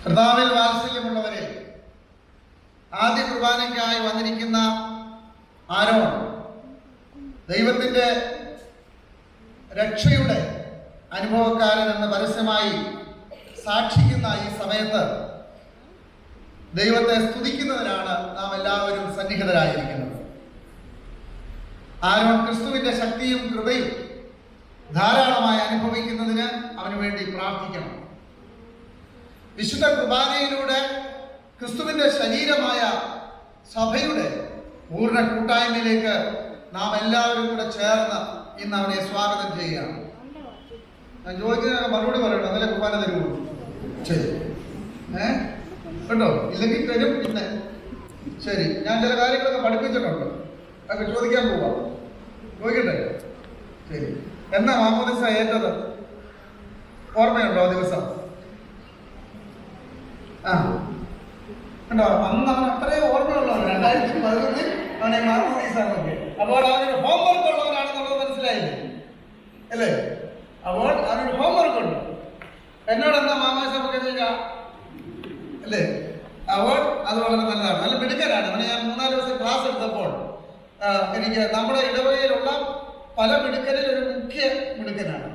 കർത്താവിൽ വാത്സല്യമുള്ളവരെ, ആദ്യ കുർബാനയ്ക്കായി വന്നിരിക്കുന്ന ആരോൺ ദൈവത്തിൻ്റെ രക്ഷയുടെ അനുഭവക്കാരൻ എന്ന് പരസ്യമായി സാക്ഷിക്കുന്ന ഈ സമയത്ത് ദൈവത്തെ സ്തുതിക്കുന്നതിനാണ് നാം എല്ലാവരും സന്നിഹിതരായിരിക്കുന്നത്. ആരോൺ ക്രിസ്തുവിൻ്റെ ശക്തിയും കൃപയും ധാരാളമായി അനുഭവിക്കുന്നതിന് അവന് വേണ്ടി പ്രാർത്ഥിക്കണം. വിശുദ്ധ കുർബാനയിലൂടെ ക്രിസ്തുവിൻ്റെ ശരീരമായ സഭയുടെ പൂർണ്ണ കൂട്ടായ്മയിലേക്ക് നാം എല്ലാവരും കൂടെ ചേർന്ന് ഇന്ന് അവനെ സ്വാഗതം ചെയ്യുകയാണ്. ഞാൻ ചോദിക്കുന്നതിനൊക്കെ മറുപടി പറയണം, അതല്ലേ കുർബാന തരുള്ളൂ. ശരി, കേട്ടോ? ഇല്ലെങ്കിൽ തരും. പിന്നെ ശരി, ഞാൻ ചില കാര്യങ്ങളൊക്കെ പഠിപ്പിച്ചിട്ടുണ്ട്, അതൊക്കെ ചോദിക്കാൻ പോവാം. ചോദിക്കട്ടെ? ശരി. എന്നാ മാമോദിസ ഏറ്റത്? ഓർമ്മയുണ്ടോ ആ ദിവസം? ഉണ്ടോ? അന്ന് അവൻ അത്രയും ഓർമ്മയുള്ളവൻ. 2011 അവനെ മാമോദിസ നോക്കി. അപ്പോൾ അവന് ഹോംവർക്ക് ഉള്ളവനാണെന്നുള്ളത് മനസ്സിലായില്ലേ? അല്ലേ? അപ്പോൾ അവനൊരു ഹോംവർക്ക് ഉണ്ട്. എന്നോട് എന്താ മാമോദിസ ഒക്കെ ചെയ്യുക അല്ലേ? അപ്പോൾ അത് വളരെ നല്ലതാണ്, നല്ല മിടുക്കനാണ്. അവനെ ഞാൻ 3-4 ദിവസം ക്ലാസ് എടുത്തപ്പോൾ എനിക്ക് നമ്മുടെ ഇടവകയിലുള്ള പല മിടുക്കനിൽ ഒരു മുഖ്യ മിടുക്കനാണ്.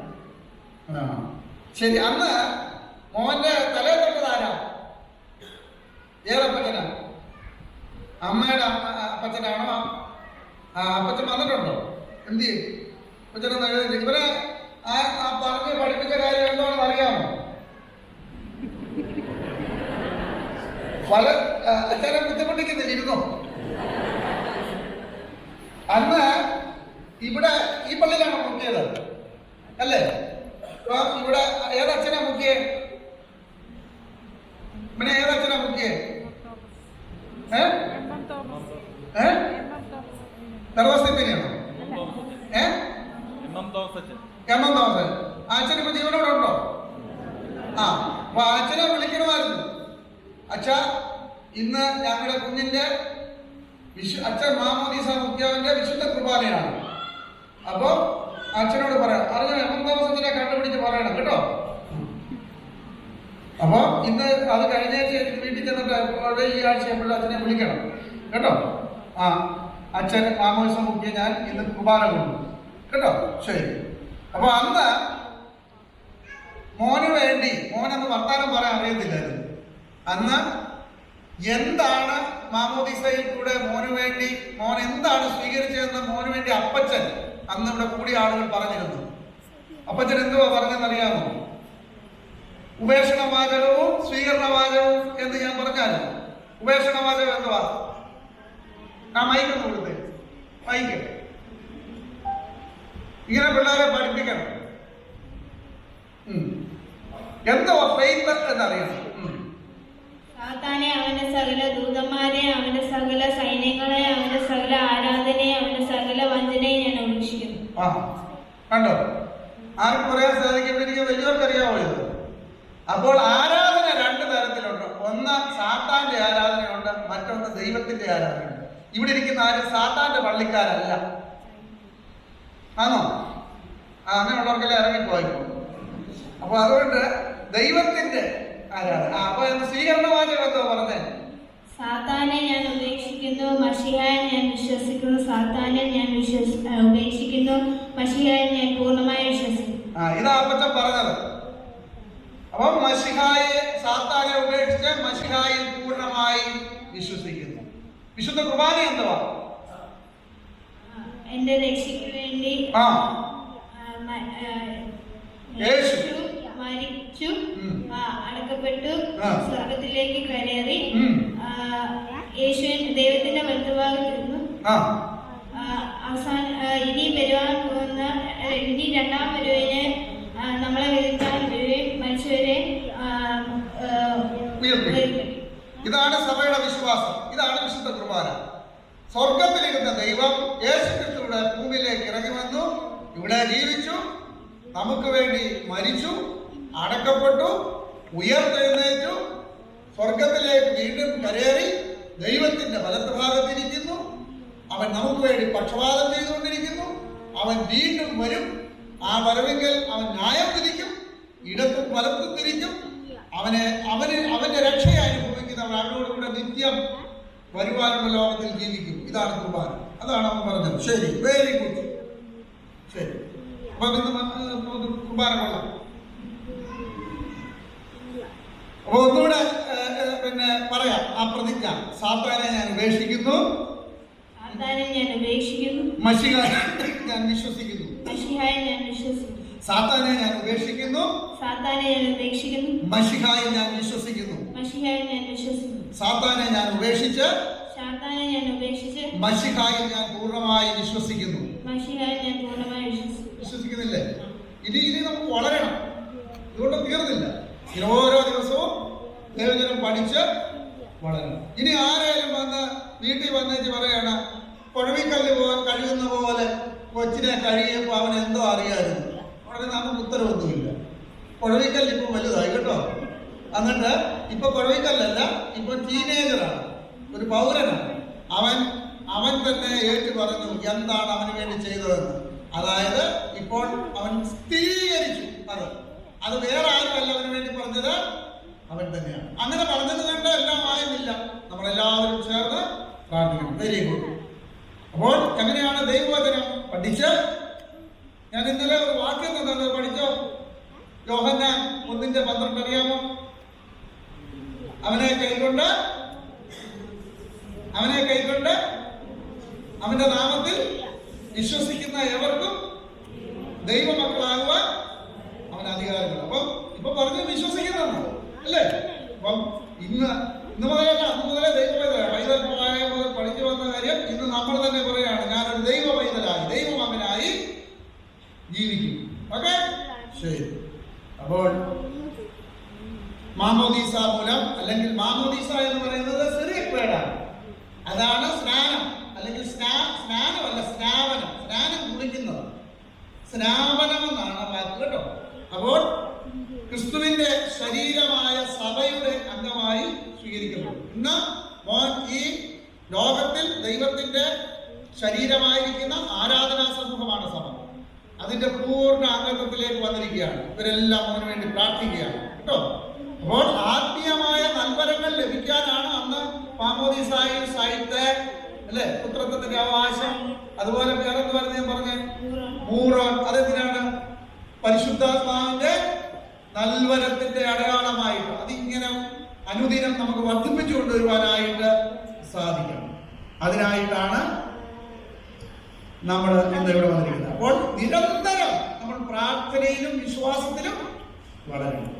ശരി, അന്ന് മോന്റെ തലേ തൊട്ടതാരാ? ഏതപ്പച്ചനാ? അമ്മയുടെ അപ്പച്ചനാണോ? അപ്പച്ചൻ വന്നിട്ടുണ്ടോ? എന്ത് ചെയ്യും? അപ്പച്ചനൊന്നും എഴുതില്ല. ഇവരെ പറഞ്ഞ് പഠിപ്പിച്ച കാര്യം എന്താണെന്ന് അറിയാമോ? പല അച്ഛനെ ബുദ്ധിമുട്ടിക്കുന്നില്ല, ഇരുന്നോ. അന്ന് ഇവിടെ ഈ പള്ളിയിലാണ് മുക്കിയത് അല്ലേ? ഇവിടെ ഏതച്ഛനാ മുക്കിയേ? പിന്നെ ഏതച്ഛനാ മുക്കിയേ? സർവസ്ഥിപ്പിനെയാണോ? M M Thomas. അച്ഛൻ ഇപ്പൊ ജീവനോടെ ഉണ്ടോ? അപ്പൊ അച്ഛനെ വിളിക്കണമായിരുന്നു. അച്ഛാ, ഇന്ന് ഞങ്ങളുടെ കുഞ്ഞിന്റെ അച്ഛൻ മാമോദീസ മുഖ്യവന്റെ വിശുദ്ധ കുർബാനയാണ്. അപ്പൊ അച്ഛനോട് പറയാം, അറിഞ്ഞ എം എം തോമസിനെ കണ്ടുപിടിച്ച് പറയണം കേട്ടോ. അപ്പൊ ഇന്ന് അത് കഴിഞ്ഞേച്ച് വീട്ടിൽ ചെന്നിട്ട് ഈ ആഴ്ച അച്ഛനെ വിളിക്കണം കേട്ടോ. അച്ഛൻ മാമോദീസ മുഖ്യ ഞാൻ ഇന്ന് കുർബാന കൊണ്ടു കേട്ടോ. ശരി. അപ്പൊ അന്ന് മോന് വേണ്ടി, മോനെന്ന് വർത്താനം പറയാൻ അറിയത്തില്ലായിരുന്നു. അന്ന് എന്താണ് മാമോദീസയിൽ കൂടെ മോന് വേണ്ടി, മോൻ എന്താണ് സ്വീകരിച്ചതെന്ന് മോന് വേണ്ടി അപ്പച്ചൻ അന്ന് ഇവിടെ കൂടിയ ആളുകൾ പറഞ്ഞിരുന്നു. അപ്പച്ചൻ എന്തുവാ പറഞ്ഞെന്നറിയാമോ? ഉപേക്ഷണവാചകവും സ്വീകരണവാചകവും എന്ന് ഞാൻ പറഞ്ഞാലും ഉപേക്ഷണവാചകം എന്തുവാ? മൈക്കൊന്ന് കൊടുത്തേ, മൈക്ക്. ഇങ്ങനെ പിള്ളേരെ പഠിപ്പിക്കണം. എന്തുവാ ഫെയ്ത്ത് എന്നറിയണം. സാത്താനെ, അവന്റെ സകല ദൂതന്മാരെ, അവന്റെ സകല സൈന്യങ്ങളെ, അവന്റെ സകല ആരാധനയെ, അവന്റെ സകല വഞ്ചനയെ ഞാൻ ഉപേക്ഷിക്കുന്നു. കണ്ടോ? ആർക്കും പറയാൻ സാധിക്കും, എനിക്ക് വലിയവർക്കറിയാമോ ഇത്? അപ്പോൾ ആരാധന 2 തരത്തിലുണ്ട്. ഒന്ന് സാത്താന്റെ ആരാധനയുണ്ട്, മറ്റൊന്ന് ദൈവത്തിന്റെ ആരാധനയുണ്ട്. ഇവിടെ ഇരിക്കുന്ന ആരും സാത്താന്റെ പള്ളിക്കാരല്ല. ആണോ? അങ്ങനെയുള്ളവർക്കെല്ലാം ഇറങ്ങിപ്പോയിപ്പോ. അപ്പൊ അതുകൊണ്ട് ദൈവത്തിന്റെ ആരാധന. അപ്പൊ സ്വീകരണ വാചകം എന്തോ പറഞ്ഞേ? സാത്താനെ ഞാൻ ഉപേക്ഷിക്കുന്നു, മശിഹായെ ഞാൻ വിശ്വസിക്കുന്നു. സാത്താനെ ഞാൻ ഉപേക്ഷിക്കുന്നു, മശിഹായെ ഞാൻ പൂർണ്ണമായി വിശ്വസിക്കുന്നു. ഇതാ അപ്പച്ചൻ പറഞ്ഞത്. അപ്പൊ മശിഹായെ, സാത്താനെ ഉപേക്ഷിച്ച് മശിഹായിൽ പൂർണ്ണമായി വിശ്വസിക്കുന്നു. വിശുദ്ധ കുർബാന എന്തുവാ? എന്റെ രക്ഷയ്ക്ക് വേണ്ടി യേശു മരിച്ചു, അടക്കപ്പെട്ടു, സ്വർഗത്തിലേക്ക് കയറി, യേശു ദൈവത്തിന്റെ വലത്തുഭാഗത്ത് ഇരുന്നു, ആ അവസാന ഇനി വരുവാൻ പോകുന്ന ഇനി രണ്ടാം വരവിന് നമ്മളെ വീഴ്ത്താൻ വരികയും മനുഷ്യരെ ഉയർത്തി. ഇതാണ് സഭയുടെ വിശ്വാസം. ഇതാണ് വിശുദ്ധ കുർബാന. സ്വർഗത്തിലിരുന്ന ദൈവം യേശുക്രിസ്തുവിടെ ഭൂമിയിലേക്ക് ഇറങ്ങി വന്നു, ഇവിടെ ജീവിച്ചു, നമുക്ക് വേണ്ടി മരിച്ചു, അടക്കപ്പെട്ടു, ഉയർത്തെഴുന്നേറ്റു, സ്വർഗത്തിലേക്ക് വീണ്ടും കരേറി ദൈവത്തിന്റെ വലത്ത് ഭാഗത്തിരിക്കുന്നു. അവൻ നമുക്ക് വേണ്ടി പക്ഷപാതം ചെയ്തുകൊണ്ടിരിക്കുന്നു. അവൻ വീണ്ടും വരും. ആ വരവെങ്കിൽ അവൻ ന്യായം തിരിക്കും, ഇടത്തും വലത്തും തിരിക്കും. അവന്റെ രക്ഷയെ അനുഭവിക്കുന്നവർ അവനോടുകൂടെ നിത്യം വരുവാനുള്ള ലോകത്തിൽ ജീവിക്കും. ഇതാണ് കുർബാന. അതാണ് അവൻ പറഞ്ഞത്. ശരി, വെരി ഗുഡ്. ശരി, അപ്പൊ ഇന്ന് കുർബാന കൊള്ളാം. അപ്പൊ ഒന്നുകൂടെ പിന്നെ പറയാം ആ പ്രതിജ്ഞ. സാത്താനെ ഞാൻ ഉപേക്ഷിക്കുന്നു, മശിഹായെ ഞാൻ വിശ്വസിക്കുന്നു. സാത്താനെ ഞാൻ ഉപേക്ഷിക്കുന്നു, മശിഹായെ ഞാൻ വിശ്വസിക്കുന്നു. സാത്താനെ ഞാൻ ഉപേക്ഷിച്ച് മശിഹായെ ഞാൻ പൂർണ്ണമായി വിശ്വസിക്കുന്നു. വിശ്വസിക്കുന്നില്ലേ? ഇനി നമുക്ക് വളരണം. ഇതുകൊണ്ട് തീർന്നില്ല. ഇനി ഓരോ ദിവസവും ദൈവജനം പഠിച്ച് വളരണം. ഇനി ആരെങ്കിലും വന്ന് വീട്ടിൽ വന്നേച്ച് പറയാണ് കുഴവിക്കല്ല് കഴിയുന്ന പോലെ കൊച്ചിനെ കഴിയുമ്പോൾ അവൻ എന്തോ അറിയാമായിരുന്നു. അവിടെ നമുക്ക് ഉത്തരവൊന്നുമില്ല. കുഴവിക്കല്ല് ഇപ്പൊ വലുതായി കേട്ടോ. എന്നിട്ട് ഇപ്പൊ കുഴവിക്കല്ലല്ല, ഇപ്പൊ ടീനേജറാണ്, ഒരു പൗരനാണ്. അവൻ തന്നെ ഏറ്റു പറഞ്ഞു എന്താണ് അവന് വേണ്ടി ചെയ്തതെന്ന്. അതായത് ഇപ്പോൾ അവൻ സ്ഥിരീകരിച്ചു. അത് വേറെ ആരുമല്ല അവന് വേണ്ടി പറഞ്ഞത്, അവൻ തന്നെയാണ്. അങ്ങനെ പറഞ്ഞത് കണ്ട് എല്ലാം ആയിരുന്നില്ല. നമ്മളെല്ലാവരും ചേർന്ന് പ്രാർത്ഥിക്കണം. Very good. അപ്പോൾ എങ്ങനെയാണ് ദൈവവചനം പഠിച്ച്? ഞാൻ ഇന്നലെ ഒരു വാക്യം തന്നത് പഠിച്ചോ? യോഹന്നാൻ 1:12 അറിയാമോ? അവനെ കൈക്കൊണ്ട് അവന്റെ നാമത്തിൽ വിശ്വസിക്കുന്ന ഏവർക്കും ദൈവമക്കളാകുവാൻ അവന് അധികാരമുണ്ട്. അപ്പം ഇപ്പൊ പറഞ്ഞ് വിശ്വസിക്കുന്നുണ്ട് അല്ലേ? അപ്പം ഇന്ന് മുതലല്ല, അന്ന് മുതലേ ദൈവ പൈതൽ മുതൽ പഠിച്ചു വന്ന കാര്യം ഇന്ന് നമ്മൾ തന്നെ പറയുകയാണ്, ഞാനൊരു ദൈവ പൈതലായി, ദൈവമകനായി ജീവിക്കും. ഓക്കെ, ശരി. അപ്പോൾ മാമോദീസ മൂലം, അല്ലെങ്കിൽ മാമോദീസ എന്ന് പറയുന്നത് സിറിയക് വേർഡാണ്. അതാണ് സ്നാനം, അല്ലെങ്കിൽ സ്നാനമല്ല സ്നാവനം. സ്നാനം കുളിക്കുന്നത് സ്നാപനം എന്നാണ് വാക്ക് കേട്ടോ. അപ്പോൾ ക്രിസ്തുവിന്റെ ശരീരമായ സഭയുടെ അംഗമായി സ്വീകരിക്കുന്നു. ഇന്ന് ഈ ലോകത്തിൽ ദൈവത്തിന്റെ ശരീരമായിരിക്കുന്ന ആരാധനാ സമൂഹമാണ് സഭ. അതിന്റെ പൂർണ്ണ അംഗത്വത്തിലേക്ക് വന്നിരിക്കുകയാണ്. ഇവരെല്ലാം അവന് വേണ്ടി പ്രാർത്ഥിക്കുകയാണ് കേട്ടോ. അപ്പോൾ ആത്മീയമായ നൽവരങ്ങൾ ലഭിക്കാനാണ് അന്ന് മാമോദീസായിൽ സാഹിത്യ അല്ലെ, പുത്രത്വത്തിന്റെ അവകാശം. അതുപോലെ വേറെന്ത് വരുന്ന ഞാൻ പറഞ്ഞേ, മൂറോൻ. അതെന്തിനാണ്? പരിശുദ്ധാത്മാവിന്റെ നൽവരത്തിന്റെ അടയാളമായിട്ട് അതിങ്ങനെ അനുദിനം നമുക്ക് വർദ്ധിപ്പിച്ചു കൊണ്ടുവരുവാനായിട്ട് സാധിക്കണം. അതിനായിട്ടാണ് നമ്മൾ ഇന്ന് ഇവിടെ വന്നിരിക്കുന്നത്. അപ്പോൾ നിരന്തരം നമ്മൾ പ്രാർത്ഥനയിലും വിശ്വാസത്തിലും വളരണം.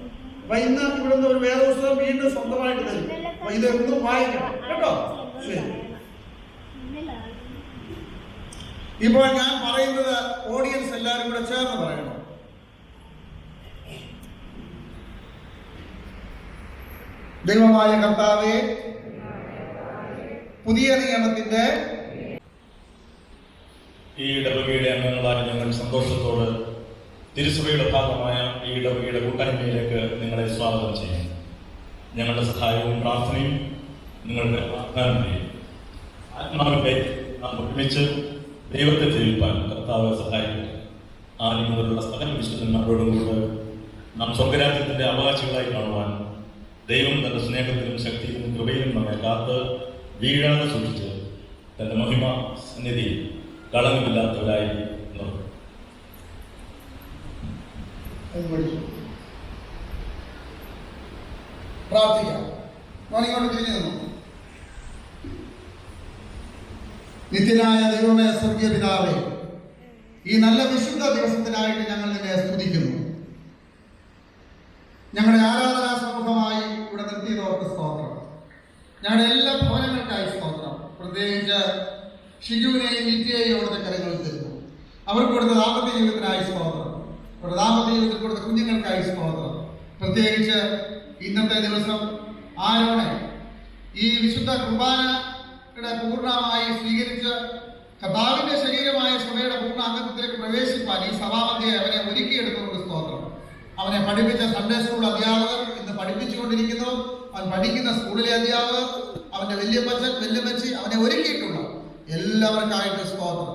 അപ്പൊ ഇന്ന് ഇവിടുന്ന് ഒരു വേദപുസ്തകം വീണ്ടും സ്വന്തമായിട്ട് തരും. അപ്പൊ ഇതൊന്നും വായിക്കണം കേട്ടോ. ശരി, ഇപ്പോൾ ഞാൻ പറയുന്നത് ഓഡിയൻസ് എല്ലാവരും കൂടെ ചേർന്ന് പറയണം. ദൈവമായ കർത്താവേ, പുതിയ നിയമത്തിന്റെ ഈ ഇടവകയുടെ അംഗങ്ങളായ ഞങ്ങൾ സന്തോഷത്തോട് തിരുസഭയുടെ ഭാഗമായ ഈ ഇടവകയുടെ കൂട്ടായ്മയിലേക്ക് നിങ്ങളെ സ്വാഗതം ചെയ്യുന്നു. ഞങ്ങളുടെ സഹായവും പ്രാർത്ഥനയും നിങ്ങളുടെ വാഗ്ദാനത്തെയും ആത്മാവിന്റെ നാം ഒരുമിച്ച് ദൈവത്തെ സേവിപ്പാൻ കർത്താവ് സഹായിക്കട്ടെ. ആദ്യം മുതലുള്ള സകല വിശുദ്ധന്മാരോടും കൂടെ നാം സ്വർഗരാജ്യത്തിന്റെ അവകാശികളായി കാണുവാൻ ദൈവം തന്റെ സ്നേഹത്തിലും ശക്തിയിലും കൃപയിലും നമ്മെ കാത്ത് വീഴാതെ സൂക്ഷിച്ച് തന്റെ മഹിമ സന്നിധി കളങ്കമില്ലാത്തവരായി നിർത്തും. പ്രാർത്ഥിക്കാം. ഇങ്ങോട്ട് തിരിഞ്ഞു നിന്നു. നിത്യനായ ദൈവമേ, സ്വർഗീയ പിതാവേ, ഈ നല്ല വിശുദ്ധ ദിവസത്തിനായിട്ട് ഞങ്ങൾ നിന്നെ സ്തുതിക്കുന്നു. ഞങ്ങളുടെ ആരാധനാ സമൂഹമായി ഇവിടെ നിർത്തിയതോർക്ക് സ്തോത്രം. ഞങ്ങളുടെ എല്ലാ ഭവനങ്ങൾക്കായി സ്തോത്രം. പ്രത്യേകിച്ച് ഷിജുവിനെയും നിത്യയെയും അവിടുത്തെ കരങ്ങളിൽ തരുന്നു. അവർക്ക് കൊടുത്ത ദാമ്പത്യ ജീവിതത്തിനായി സ്തോത്രം. അവരുടെ ദാമ്പത്യ ജീവിതത്തിൽ കൊടുത്ത കുഞ്ഞുങ്ങൾക്കായി സ്തോത്രം. പ്രത്യേകിച്ച് ഇന്നത്തെ ദിവസം ആരോണെ ഈ വിശുദ്ധ കുർബാനയുടെ പൂർണ്ണമായി സ്വീകരിച്ച് കർത്താവിന്റെ ശരീരമായ സഭയുടെ പൂർണ്ണ അംഗത്തിലേക്ക് പ്രവേശിപ്പാൻ ഈ സഭാമധ്യയെ അവനെ ഒരുക്കിയെടുത്തുകൊണ്ട് സ്തോത്രം. അവനെ പഠിപ്പിച്ച സൺഡേ സ്കൂൾ അധ്യാപകർ, ഇന്ന് പഠിപ്പിച്ചുകൊണ്ടിരിക്കുന്നു, അവൻ പഠിക്കുന്ന സ്കൂളിലെ അധ്യാപകർ, അവന്റെ വല്യപ്പച്ചൻ വല്യമ്മച്ചി, അവനെ ഒരുക്കിയിട്ടുള്ള എല്ലാവർക്കായിട്ട് സ്തോത്രം.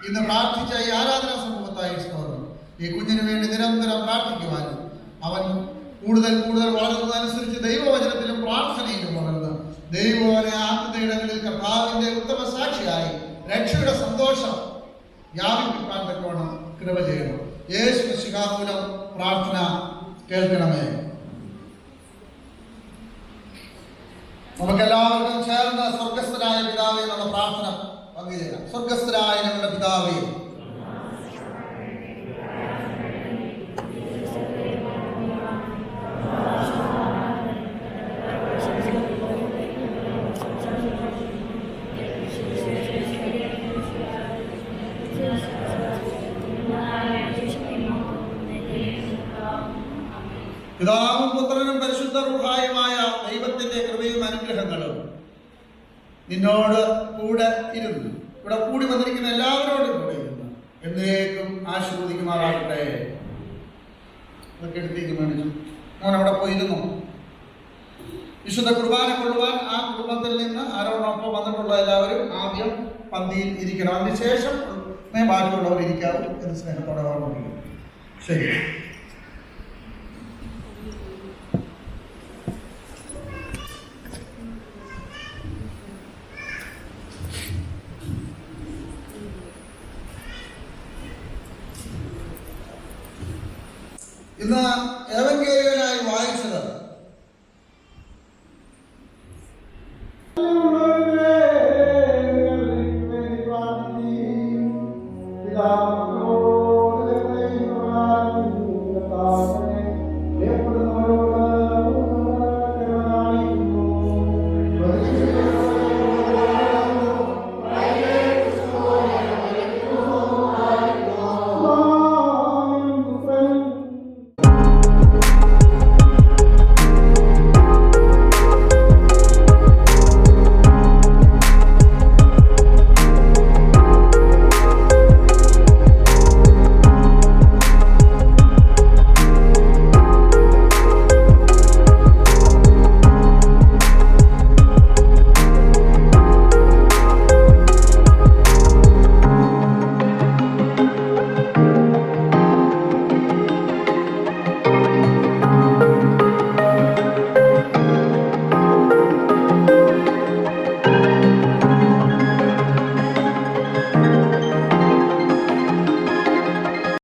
ഇന്ന് പ്രാർത്ഥിച്ച ഈ ആരാധനാ സമൂഹത്തായി സ്തോത്രം. ഈ കുഞ്ഞിന് വേണ്ടി നിരന്തരം പ്രാർത്ഥിക്കുവാനും അവൻ കൂടുതൽ കൂടുതൽ വളരുന്നതനുസരിച്ച് ദൈവവചനത്തിലും പ്രാർത്ഥനയിലും വളർന്ന് ദൈവവചന ആത്മീയങ്ങളിൽ കർത്താവിന്റെ ഉത്തമ സാക്ഷിയായി രക്ഷയുടെ സന്തോഷം വ്യാപിപ്പിക്കാൻ തക്കവണ്ണം കൃപ ചെയ്യണം. യേശു മിശിഹാമൂലം പ്രാർത്ഥന കേൾക്കണമേ. നമുക്കെല്ലാവർക്കും ചേർന്ന് സ്വർഗസ്ഥനായ പിതാവേ എന്നുള്ള പ്രാർത്ഥന പങ്കുചേരാം. സ്വർഗസ്ഥനായ ഞങ്ങളുടെ പിതാവേ, പിതാവും പുത്രനും പരിശുദ്ധ റൂഹായുമായ ദൈവത്തിന്റെ കൃപയും അനുഗ്രഹങ്ങളും നിന്നോട് കൂടെ ഇരുന്നു, ഇവിടെ കൂടി വന്നിരിക്കുന്ന എല്ലാവരോടും കൂടെ ഇരുന്നു എന്നേക്കും ആശീർവദിക്കുമാറാകട്ടെ. അതൊക്കെ എടുത്തേക്ക് മേടിച്ചു. ഞാൻ അവിടെ പോയിരുന്നു. വിശുദ്ധ കുർബാന കൊള്ളുവാൻ ആ കുടുംബത്തിൽ നിന്ന് ആരോടൊപ്പം വന്നിട്ടുള്ള എല്ലാവരും ആദ്യം പന്തിയിൽ ഇരിക്കണം. അതിനുശേഷം ബാക്കിയുള്ളവർ ഇരിക്കാവും എന്ന് സ്നേഹത്തോടെ ഓർമ്മിപ്പിക്കും. ശരി. ഇന്ന് ഏവങ്കേലിയ